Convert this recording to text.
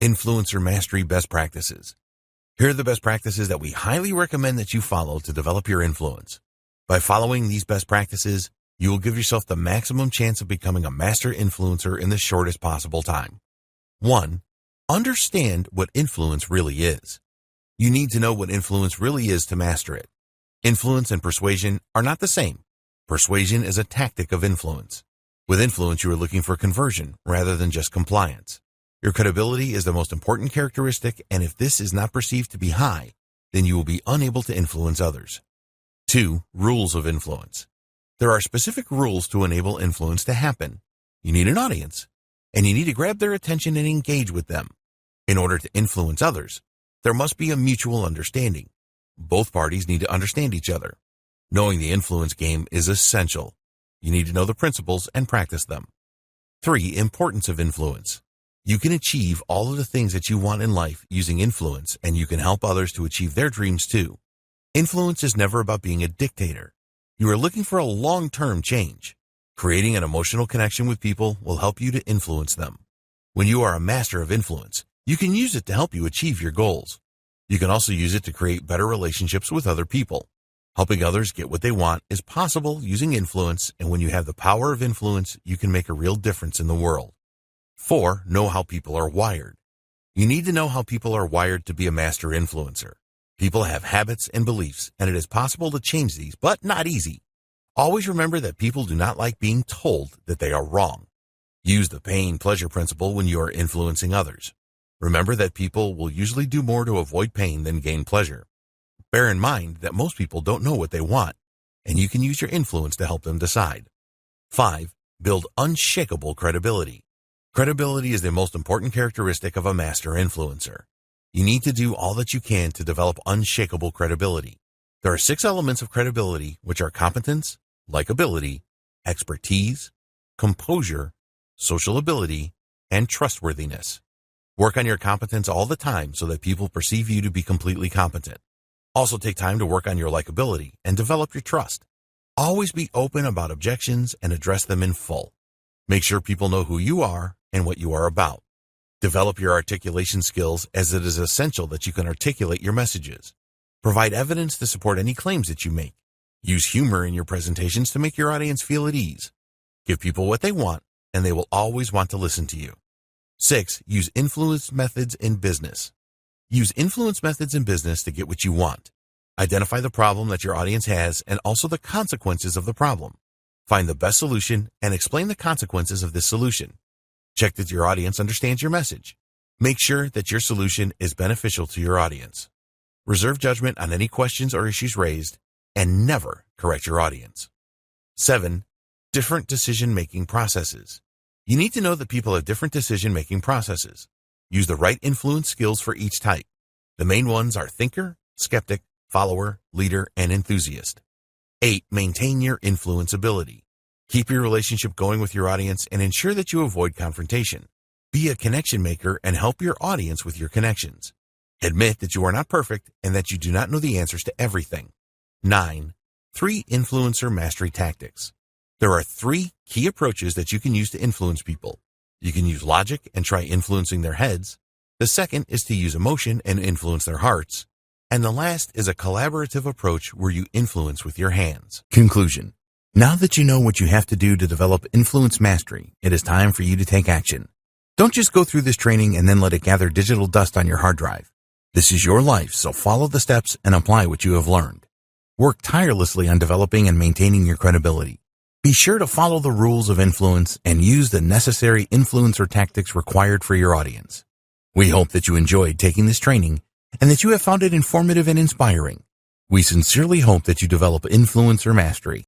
Influencer Mastery Best Practices. Here are the best practices that we highly recommend that you follow to develop your influence. By following these best practices, you will give yourself the maximum chance of becoming a master influencer in the shortest possible time. 1. Understand what influence really is. You need to know what influence really is to master it. Influence and persuasion are not the same. Persuasion is a tactic of influence. With influence, you are looking for conversion rather than just compliance. Your credibility is the most important characteristic, and if this is not perceived to be high, then you will be unable to influence others. 2. Rules of influence. There are specific rules to enable influence to happen. You need an audience, and you need to grab their attention and engage with them. In order to influence others, there must be a mutual understanding. Both parties need to understand each other. Knowing the influence game is essential. You need to know the principles and practice them. 3. Importance of influence. You can achieve all of the things that you want in life using influence, and you can help others to achieve their dreams too. Influence is never about being a dictator. You are looking for a long-term change. Creating an emotional connection with people will help you to influence them. When you are a master of influence, you can use it to help you achieve your goals. You can also use it to create better relationships with other people. Helping others get what they want is possible using influence, and when you have the power of influence, you can make a real difference in the world. 4. Know how people are wired. You need to know how people are wired to be a master influencer. People have habits and beliefs, and it is possible to change these, but not easy. Always remember that people do not like being told that they are wrong. Use the pain-pleasure principle when you are influencing others. Remember that people will usually do more to avoid pain than gain pleasure. Bear in mind that most people don't know what they want, and you can use your influence to help them decide. 5. Build unshakable credibility. Credibility is the most important characteristic of a master influencer. You need to do all that you can to develop unshakable credibility. There are 6 elements of credibility, which are competence, likability, expertise, composure, social ability, and trustworthiness. Work on your competence all the time so that people perceive you to be completely competent. Also take time to work on your likability and develop your trust. Always be open about objections and address them in full. Make sure people know who you are and what you are about. Develop your articulation skills, as it is essential that you can articulate your messages. Provide evidence to support any claims that you make. Use humor in your presentations to make your audience feel at ease. Give people what they want, and they will always want to listen to you. 6. Use influence methods in business. Use influence methods in business to get what you want. Identify the problem that your audience has and also the consequences of the problem. Find the best solution and explain the consequences of this solution. Check that your audience understands your message. Make sure that your solution is beneficial to your audience. Reserve judgment on any questions or issues raised, and never correct your audience. 7. Different decision-making processes. You need to know that people have different decision-making processes. Use the right influence skills for each type. The main ones are thinker, skeptic, follower, leader, and enthusiast. 8. Maintain your influence ability. Keep your relationship going with your audience and ensure that you avoid confrontation. Be a connection maker and help your audience with your connections. Admit that you are not perfect and that you do not know the answers to everything. 9. 3 influencer mastery tactics. There are 3 key approaches that you can use to influence people. You can use logic and try influencing their heads. The second is to use emotion and influence their hearts. And the last is a collaborative approach where you influence with your hands. Conclusion. Now that you know what you have to do to develop influence mastery, it is time for you to take action. Don't just go through this training and then let it gather digital dust on your hard drive. This is your life, so follow the steps and apply what you have learned. Work tirelessly on developing and maintaining your credibility. Be sure to follow the rules of influence and use the necessary influencer tactics required for your audience. We hope that you enjoyed taking this training and that you have found it informative and inspiring. We sincerely hope that you develop influencer mastery.